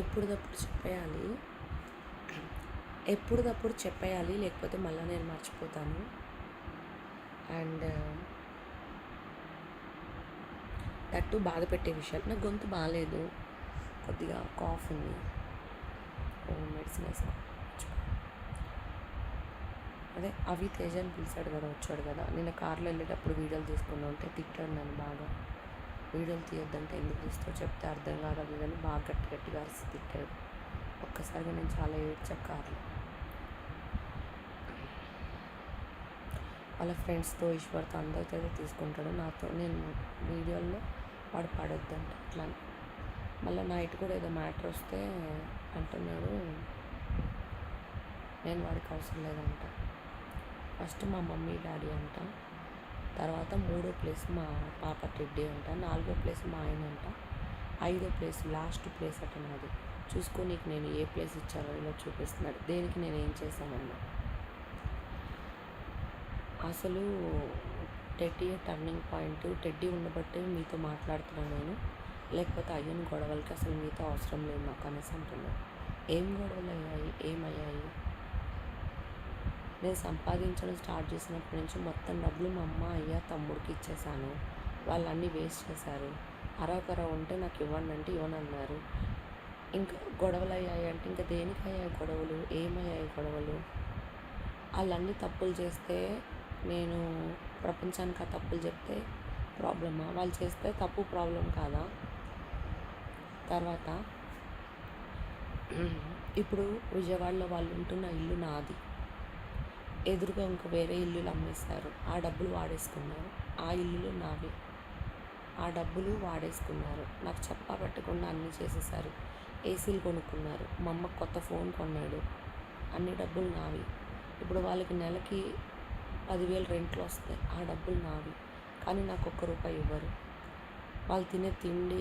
ఎప్పుడుదప్పుడు చెప్పేయాలి. ఎప్పుడుదప్పుడు చెప్పేయాలి, లేకపోతే మళ్ళీ నేను మర్చిపోతాను. అండ్ దట్టు బాధ పెట్టే విషయాలు. నా గొంతు బాగాలేదు, కొద్దిగా కాఫ్ ఉంది, మెడిసిన్ వేసుకో. అదే అవి తేజ అని పిలిచాడు కదా, వచ్చాడు కదా. నిన్న కార్లో వెళ్ళేటప్పుడు వీడియోలు తీసుకున్నా ఉంటే తిట్టాడు నన్ను బాగా. వీడియోలు తీయొద్దంటే ఎందుకు తీస్తావు, చెప్తే అర్థం కాదు అది అని బాగా గట్టిగా అరిసి తిట్టాడు. ఒక్కసారిగా నేను చాలా ఏడ్చా కార్లో. వాళ్ళ ఫ్రెండ్స్తో, ఈశ్వర్తో అందరితో అయితే తీసుకుంటాడు. నాతో నేను వీడియోల్లో వాడు పడొద్దంట అట్లా. మళ్ళీ నైట్ కూడా ఏదో మ్యాటర్ వస్తే అంటున్నాడు నేను వాడికి అవసరం లేదంట. ఫస్ట్ మా మమ్మీ డాడీ అంట, తర్వాత 3వ ప్లేస్ మా పాప టెడ్డీ అంట, 4వ ప్లేస్ మా ఆయన అంట, 5వ ప్లేస్ లాస్ట్ ప్లేస్ అట నాది. చూసుకో నీకు నేను ఏ ప్లేస్ ఇచ్చారో ఇలా చూపిస్తున్నాడు. దేనికి నేను ఏం చేశానన్నా. అసలు టెడ్డీ టర్నింగ్ పాయింట్. టెడ్డీ ఉండబట్టే మీతో మాట్లాడుతున్నాను నేను, లేకపోతే అయ్యని గొడవలకి అసలు మీతో అవసరం లేదు నాకు అనేసి అంటున్నాడు. ఏం గొడవలు అయ్యాయి, ఏమయ్యాయి? నేను సంపాదించడం స్టార్ట్ చేసినప్పటి నుంచి మొత్తం డబ్బులు మా అమ్మ, అయ్య, తమ్ముడికి ఇచ్చేసాను. వాళ్ళన్నీ వేస్ట్ చేశారు. అరవకర ఉంటే నాకు ఇవ్వండి అంటే ఇవ్వనన్నారు. ఇంకా గొడవలు అయ్యాయి అంటే ఇంకా దేనికి అయ్యాయి గొడవలు, ఏమయ్యాయి గొడవలు? వాళ్ళన్నీ తప్పులు చేస్తే నేను ప్రపంచానికి ఆ తప్పులు చెప్తే ప్రాబ్లమా? వాళ్ళు చేస్తే తప్పు ప్రాబ్లం కాదా? తర్వాత ఇప్పుడు విజయవాడలో వాళ్ళు ఉంటున్న ఇల్లు నాది. ఎదురుగా ఇంకా వేరే ఇల్లులు అమ్మేస్తారు. ఆ డబ్బులు వాడేసుకున్నారు. ఆ ఇల్లులు నావి. ఆ డబ్బులు వాడేసుకున్నారు. నాకు చెప్పా పెట్టకుండా అన్నీ చేసేసారు. ఏసీలు కొనుక్కున్నారు. మా అమ్మకు కొత్త ఫోన్ కొన్నాడు. అన్ని డబ్బులు నావి. ఇప్పుడు వాళ్ళకి నెలకి 10,000 రెంట్లు వస్తాయి. ఆ డబ్బులు నావి. కానీ నాకు ₹1 ఇవ్వరు. వాళ్ళు తినే తిండి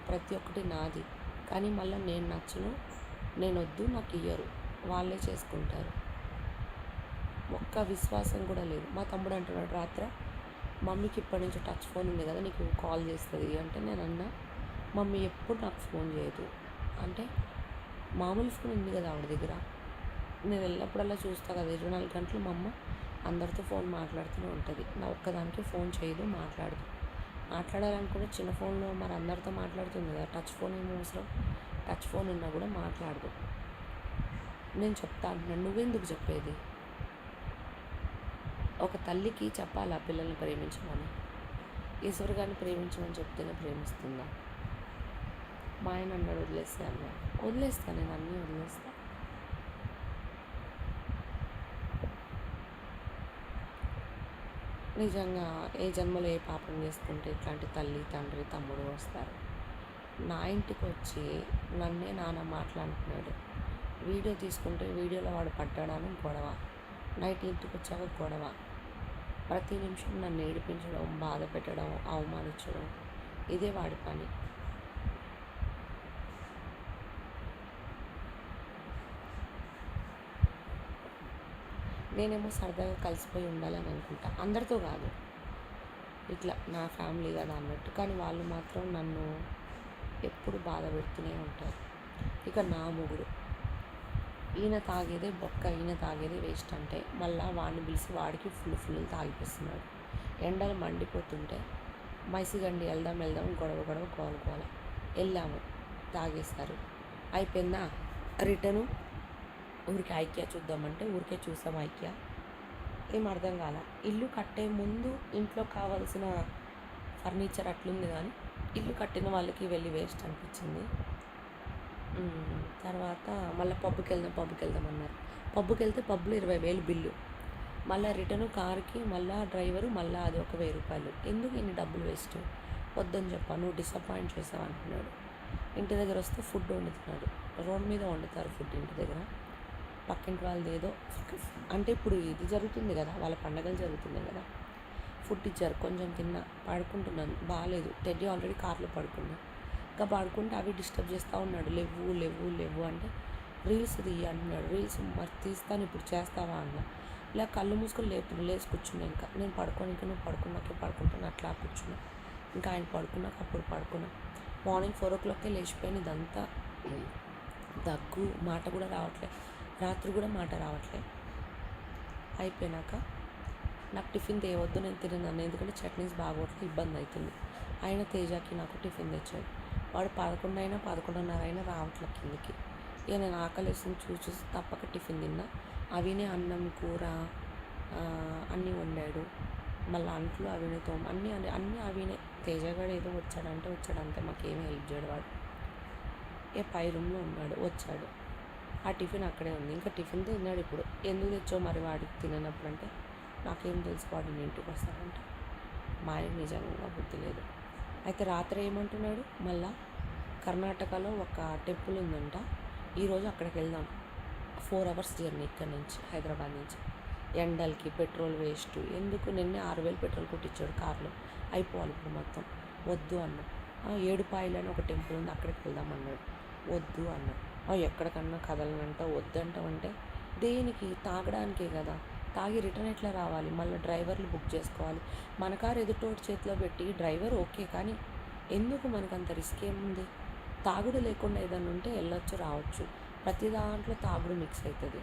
ప్రతి ఒక్కటి నాది. కానీ మళ్ళీ నేను నచ్చను, నేను వద్దు, నాకు ఇయ్యరు. వాళ్ళే చేసుకుంటారు. ఒక్క విశ్వాసం కూడా లేదు. మా తమ్ముడు అంటున్నాడు రాత్రి, మమ్మీకి ఇప్పటి నుంచి టచ్ ఫోన్ ఉంది కదా, నీకు కాల్ చేస్తుంది అంటే నేను అన్నా, మమ్మీ ఎప్పుడు నాకు ఫోన్ చేయదు అంటే, మామూలు ఫోన్ ఉంది కదా ఆవిడ దగ్గర, నేను వెళ్ళినప్పుడల్లా చూస్తా కదా 24 గంటలు మా అమ్మ అందరితో ఫోన్ మాట్లాడుతూనే ఉంటుంది. నా ఒక్కదానికి ఫోన్ చేయదు, మాట్లాడదు. మాట్లాడాలనుకుంటే చిన్న ఫోన్లో మరి అందరితో మాట్లాడుతుంది కదా, టచ్ ఫోన్ ఏమో అవసరం? టచ్ ఫోన్ ఉన్నా కూడా మాట్లాడదు. నేను చెప్తా అంటున్నాను, నువ్వెందుకు చెప్పేది? ఒక తల్లికి చెప్పాలా పిల్లల్ని ప్రేమించమని? ఈశ్వర్ గారిని ప్రేమించమని చెప్తేనే ప్రేమిస్తుందా? మా ఆయన అన్నాడు వదిలేస్తే అన్నాడు. వదిలేస్తా, నేను అన్నీ వదిలేస్తా. నిజంగా ఏ జన్మలో ఏ పాపం చేసుకుంటే ఇట్లాంటి తల్లి, తండ్రి, తమ్ముడు వస్తారు. నా ఇంటికి వచ్చి నన్నే నాన్న మాట్లాడుతున్నాడు. వీడియో తీసుకుంటే వీడియోలో వాడు పడ్డాడని గొడవ. నైట్ ఇంటికి వచ్చాక గొడవ. ప్రతి నిమిషం నన్ను ఏడిపించడం, బాధ పెట్టడం, అవమానించడం, ఇదే వాడి పని. నేనేమో సరదాగా కలిసిపోయి ఉండాలని అనుకుంటా, అందరితో కాదు, ఇట్లా నా ఫ్యామిలీ కదా అన్నట్టు. కానీ వాళ్ళు మాత్రం నన్ను ఎప్పుడు బాధ పెడుతూనే ఉంటారు. ఇక నా మొగుడు, ఈయన తాగేదే బొక్క, ఈయన తాగేదే వేస్ట్ అంటే మళ్ళీ వాడిని పిలిచి వాడికి ఫుల్ తాగిపిస్తున్నాడు. ఎండలు మండిపోతుంటే మైసిగండి వెళ్దాం గొడవ గోల. వెళ్ళాము, తాగేస్తారు. అయిపోయిందా? రిటర్ను ఊరికి ఐక్య చూద్దామంటే ఊరికే చూసాం ఐక్య. ఏం అర్థం కాల. ఇల్లు కట్టే ముందు ఇంట్లో కావాల్సిన ఫర్నిచర్ అట్లుంది, కానీ ఇల్లు కట్టిన వాళ్ళకి వెళ్ళి వేస్ట్ అనిపించింది. తర్వాత మళ్ళీ పబ్కి వెళ్దాం అన్నారు. పబ్కి వెళ్తే పబ్లో 20,000 బిల్లు. మళ్ళీ రిటర్ను కార్కి, మళ్ళీ డ్రైవరు, మళ్ళీ అది ఒక ₹1,000. ఎందుకు ఇన్ని డబ్బులు వేస్ట్? వద్దని చెప్పాను, నువ్వు డిసప్పాయింట్ చేసావు అంటున్నాడు. ఇంటి దగ్గర వస్తే ఫుడ్ వండుతున్నాడు. రోడ్ మీద వండుతారు ఫుడ్ ఇంటి దగ్గర. పక్కింటి వాళ్ళది ఏదో అంటే ఇప్పుడు ఇది జరుగుతుంది కదా, వాళ్ళ పండగలు జరుగుతుంది కదా, ఫుడ్ ఇచ్చారు. కొంచెం తిన్నా, పడుకుంటున్నాను, బాగాలేదు. టెడ్డీ ఆల్రెడీ కార్లో పడుకున్నా. ఇంకా పడుకుంటే అవి డిస్టర్బ్ చేస్తూ ఉన్నాడు. లేవు అంటే రీల్స్ తీయ అంటున్నాడు. రీల్స్ మరి తీస్తాను, ఇప్పుడు చేస్తావా అన్న. ఇలా కళ్ళు మూసుకొని లేచి కూర్చున్నా. ఇంకా నేను పడుకోని, ఇంకా నువ్వు పడుకున్నాకే పడుకుంటాను అట్లా కూర్చున్నా. ఇంకా ఆయన పడుకున్నాక అప్పుడు పడుకున్నా. మార్నింగ్ 4 o'clockకే లేచిపోయాను. ఇదంతా దగ్గు, మాట కూడా రావట్లే. రాత్రి కూడా మాట రావట్లే. అయిపోయినాక నాకు టిఫిన్ తేవద్దు, నేను తినను, ఎందుకంటే చట్నీస్ బాగోట్లే, ఇబ్బంది అవుతుంది. ఆయన తేజాకి నాకు టిఫిన్ తెచ్చాడు. వాడు 11 అయినా 11:30 అయినా రావట్లే కిందికి. ఇక నేను ఆకలేసింది చూసి తప్పక టిఫిన్ తిన్నా. అవినే అన్నం కూర అన్నీ వండాడు. మళ్ళీ అంట్లు అవినే అన్నీ అన్నీ అవినే. తేజగాడు ఏదో వచ్చాడంటే వచ్చాడు అంతే, మాకేమీ హెల్ప్ చేయడు వాడు. ఏ పై రూమ్లో ఉన్నాడు, వచ్చాడు. ఆ టిఫిన్ అక్కడే ఉంది. ఇంకా టిఫిన్ తిన్నాడు. ఇప్పుడు ఎందుకు తెచ్చో మరి వాడికి తిననప్పుడు అంటే, నాకేం తెలుసు వాడు ఇంటికి వస్తాడంటే. మా ఆయన నిజంగా బుద్ధి లేదు. అయితే రాత్రి ఏమంటున్నాడు, మళ్ళా కర్ణాటకలో ఒక టెంపుల్ ఉందంట, ఈరోజు అక్కడికి వెళ్దాం. 4 hours జర్నీ ఇక్కడ నుంచి, హైదరాబాద్ నుంచి. ఎండలకి పెట్రోల్ వేస్ట్ ఎందుకు, నిన్నే 6,000 పెట్రోల్ కొట్టించాడు కార్లో, అయిపోవాలి ఇప్పుడు మొత్తం. వద్దు అన్నా. ఏడుపాయలు అని ఒక టెంపుల్ ఉంది, అక్కడికి వెళ్దాం అన్నాడు. వద్దు అన్నా. ఎక్కడికన్నా కదలనంట, వద్దంటావంటే దేనికి, తాగడానికే కదా, తాగి రిటర్న్ ఎట్లా రావాలి, మళ్ళీ డ్రైవర్లు బుక్ చేసుకోవాలి. మన కారు ఎదుటోటి చేతిలో పెట్టి డ్రైవర్ ఓకే, కానీ ఎందుకు మనకంత రిస్క్ ఏముంది. తాగుడు లేకుండా ఏదైనా ఉంటే వెళ్ళొచ్చు రావచ్చు, ప్రతి దాంట్లో తాగుడు మిక్స్ అవుతుంది.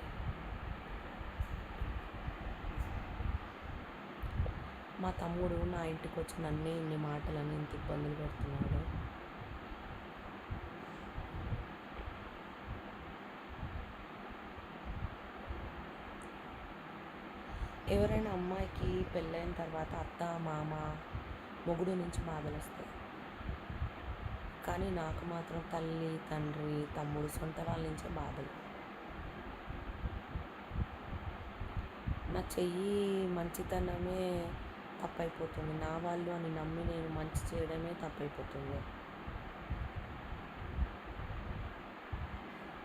మా తమ్ముడు నా ఇంటికి వచ్చి నన్నే ఇన్ని మాటలని ఇంత ఇబ్బందులు పెడుతున్నాడు. ఎవరైనా అమ్మాయికి పెళ్ళైన తర్వాత అత్త మామ మొగుడు నుంచి బాధలు వస్తాయి, కానీ నాకు మాత్రం తల్లి తండ్రి తమ్ముడు సొంత వాళ్ళ నుంచే బాధలు. నా చెయ్యి మంచితనమే తప్పైపోతుంది, నా వాళ్ళు అని నమ్మి నేను మంచి చేయడమే తప్పైపోతుంది.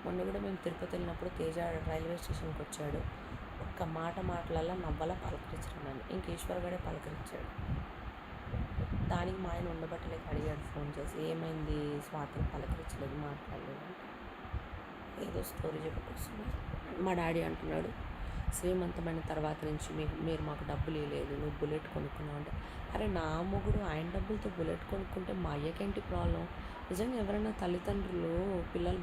మొన్న కూడా మేము తిరుపతి వెళ్ళినప్పుడు తేజ రైల్వే స్టేషన్కి వచ్చాడు. ఒక్క మాటలల్లో నవ్వలా పలకరించడం అని, ఇంక ఈశ్వర్గడే పలకరించాడు. దానికి మా ఆయన ఉండబట్టలేక అడిగాడు ఫోన్ చేసి, ఏమైంది స్వాతిని పలకరించలేదు, మాట్లాడలేదు, ఏదో స్టోరీ చెప్పుకొస్తున్నాడు. మా డాడీ అంటున్నాడు, శ్రీమంతమైన తర్వాత నుంచి మీరు మాకు డబ్బులు ఇవ్వలేదు, నువ్వు బుల్లెట్ కొనుక్కున్నావు అంటే, అరే నా మొగుడు ఆయన డబ్బులతో బుల్లెట్ కొనుక్కుంటే మా అయ్యకేంటి ప్రాబ్లం. నిజంగా ఎవరైనా తల్లిదండ్రులు పిల్లలు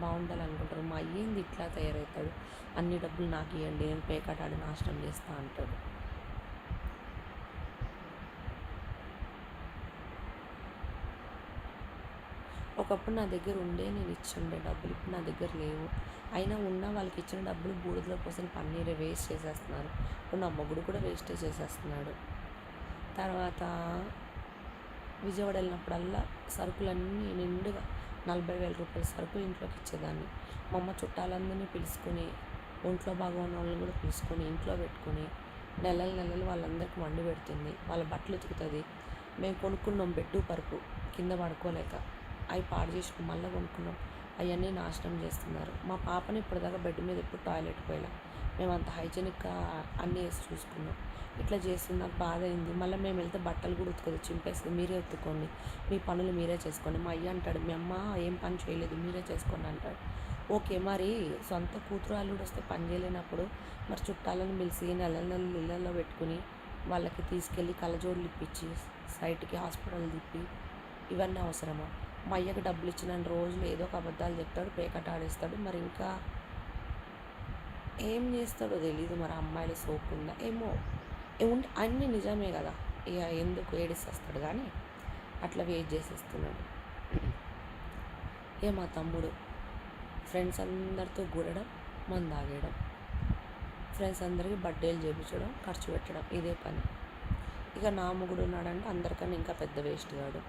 బాగుండాలనుకుంటారు, మా అయ్యేంది ఇట్లా తయారవుతాడు, అన్ని డబ్బులు నాకు ఇవ్వండి, నేను పేకాటాడి నాశనం చేస్తా అంటాడు. ఒకప్పుడు నా దగ్గర ఉండే నేను ఇచ్చిండే డబ్బులు ఇప్పుడు నా దగ్గర లేవు. అయినా ఉన్న వాళ్ళకి ఇచ్చిన డబ్బులు బూడిదలో పోసిన పన్నీరే వేస్ట్ చేసేస్తున్నారు. ఇప్పుడు నా మొగుడు కూడా వేస్టే చేసేస్తున్నాడు. తర్వాత విజయవాడ వెళ్ళినప్పుడల్లా సరుకులన్నీ నిండుగా 40,000 రూపాయల సరుకులు ఇంట్లోకి ఇచ్చేదాన్ని. మా అమ్మ చుట్టాలందరినీ పిలుచుకొని, ఒంట్లో బాగోని వాళ్ళని కూడా పిలుచుకొని ఇంట్లో పెట్టుకొని నెలలు వాళ్ళందరికీ వండి పెడుతుంది, వాళ్ళ బట్టలు ఉతుకుతుంది. మేము కొనుక్కున్నాం బెడ్డు పరుపు కింద పడుకోలేక, అవి పాడు చేసి మళ్ళీ కొనుక్కున్నాం, అవన్నీ నాశనం చేస్తున్నారు. మా పాపని ఇప్పటిదాకా బెడ్ మీద ఎప్పుడు టాయిలెట్ పోయేలా, మేము అంత హైజీనిక్గా అన్నీ వేసి చూసుకున్నాం. ఇట్లా చేస్తుంది, నాకు బాధ అయింది. మళ్ళీ మేము వెళ్తే బట్టలు కూడా ఉతుకదు, చింపేస్తుంది, మీరే ఉతుక్కోండి, మీ పనులు మీరే చేసుకోండి. మా అయ్య అంటాడు, మీ అమ్మ ఏం పని చేయలేదు మీరే చేసుకోండి అంటాడు. ఓకే, మరి సొంత కూతురు అల్లుడు వస్తే పని చేయలేనప్పుడు మరి చుట్టాలను పిలిచి నెలలు ఇళ్ళల్లో పెట్టుకుని వాళ్ళకి తీసుకెళ్ళి కళ్ళజోడులు ఇప్పించి సైట్కి హాస్పిటల్ తిప్పి ఇవన్నీ అవసరమా. మా అయ్యకి డబ్బులు ఇచ్చిన రోజులు ఏదో ఒక అబద్ధాలు చెప్తాడు, పేకట ఆడేస్తాడు, మరి ఇంకా ఏం చేస్తాడో తెలీదు. మరి అమ్మాయిలు సోకుందా ఏమో, ఏముంటే అన్నీ నిజమే కదా, ఇక ఎందుకు ఏడిస్తేస్తాడు కానీ అట్లా వెయిట్ చేసేస్తున్నాడు. ఇక మా తమ్ముడు ఫ్రెండ్స్ అందరితో కూడడం, మందు తాగేయడం, ఫ్రెండ్స్ అందరికీ బర్త్డేలు చేయించడం, ఖర్చు పెట్టడం, ఇదే పని. ఇక నా మొగుడు ఉన్నాడంటే అందరికన్నా ఇంకా పెద్ద వేస్ట్ కాడు.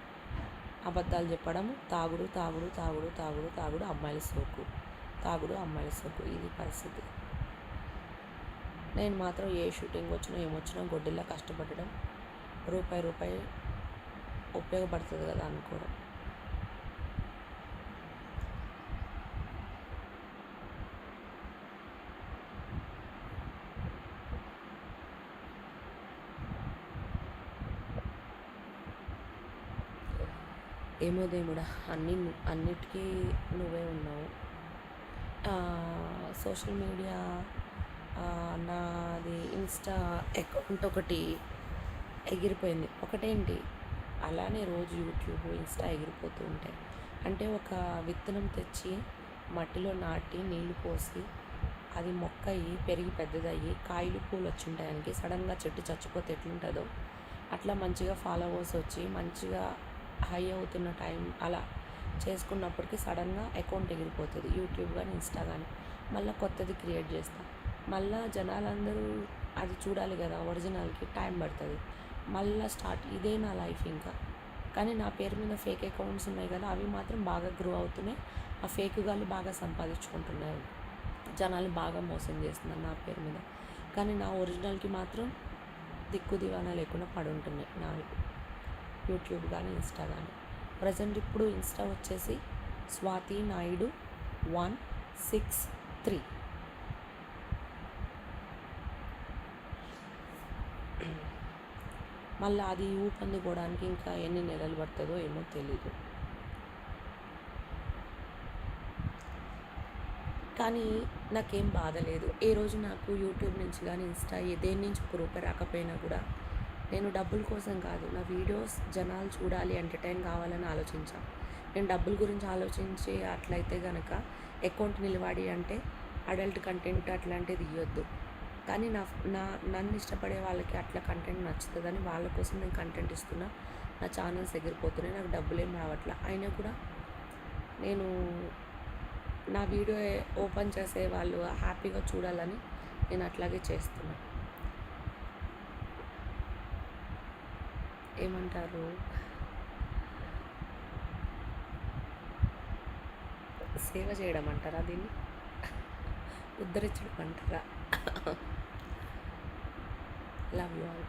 అబద్ధాలు చెప్పడం, తాగుడు తాగుడు తాగుడు తాగుడు తాగుడు అమ్మాయిల సోకు, తాగుడు అమ్మాయిల సోకు, ఇది పరిస్థితి. నేను మాత్రం ఏ షూటింగ్ వచ్చినా ఏమొచ్చినా గొడ్డిలా కష్టపడడం, రూపాయి ఉపయోగపడుతుంది కదా అనుకోవడం. ఏమో దేవుడా, అన్నిటికీ నువ్వే ఉన్నావు. సోషల్ మీడియా నాది ఇన్స్టా అకౌంట్ ఒకటి ఎగిరిపోయింది. ఒకటేంటి, అలానే రోజు యూట్యూబ్, ఇన్స్టా ఎగిరిపోతూ ఉంటాయి. అంటే ఒక విత్తనం తెచ్చి మట్టిలో నాటి నీళ్లు పోసి అది మొక్క అయ్యి పెరిగి పెద్దదయ్యి కాయలు పూలు వచ్చుంటాయి. దానికి సడన్గా చెట్టు చచ్చిపోతే ఎట్లుంటుందో అట్లా మంచిగా ఫాలోవర్స్ వచ్చి మంచిగా హై అవుతున్న టైం అలా చేసుకున్నప్పటికీ సడన్గా అకౌంట్ ఎగిరిపోతుంది, యూట్యూబ్ కానీ ఇన్స్టా కానీ. మళ్ళీ కొత్తది క్రియేట్ చేస్తా, మళ్ళీ జనాలందరూ అది చూడాలి కదా, ఒరిజినల్కి టైం పడుతుంది. మళ్ళీ స్టార్ట్, ఇదే నా లైఫ్ ఇంకా. కానీ నా పేరు మీద ఫేక్ అకౌంట్స్ ఉన్నాయి కదా, అవి మాత్రం బాగా గ్రో అవుతున్నాయి. ఆ ఫేక్ గాళ్ళు బాగా సంపాదించుకుంటున్నారు, జనాలు బాగా మోసం చేస్తున్నారు నా పేరు మీద. కానీ నా ఒరిజినల్కి మాత్రం దిక్కు దివానా లేకుండా పడి ఉంటున్నాయి నా యూట్యూబ్ కానీ ఇన్స్టా కానీ. ప్రజెంట్ ఇప్పుడు ఇన్స్టా వచ్చేసి స్వాతి నాయుడు 163. మళ్ళీ అది ఊపందుకోవడానికి ఇంకా ఎన్ని నెలలు పడుతుందో ఏమో తెలీదు. కానీ నాకేం బాధ లేదు. ఏ రోజు నాకు యూట్యూబ్ నుంచి కానీ ఇన్స్టా దేని నుంచి ఒక రూపాయి రాకపోయినా కూడా నేను డబ్బుల కోసం కాదు, నా వీడియోస్ జనాలు చూడాలి, ఎంటర్టైన్ కావాలని ఆలోచించాను. నేను డబ్బుల గురించి ఆలోచించి అట్లయితే కనుక అకౌంట్ నిలబడి అంటే అడల్ట్ కంటెంట్ అట్లాంటిది ఇవ్వద్దు. కానీ నన్ను ఇష్టపడే వాళ్ళకి అట్లా కంటెంట్ నచ్చుతుందని వాళ్ళ కోసం నేను కంటెంట్ ఇస్తున్నా. నా ఛానల్స్ ఎగిరిపోతున్నాయి, నాకు డబ్బులు ఏం రావట్లే. అయినా కూడా నేను నా వీడియో ఓపెన్ చేసే వాళ్ళు హ్యాపీగా చూడాలని నేను అట్లాగే చేస్తున్నా. ఏమంటారు, సేవ చేయడం అంటారా దీన్ని, ఉద్ధరించడం అంటారా? Love you all.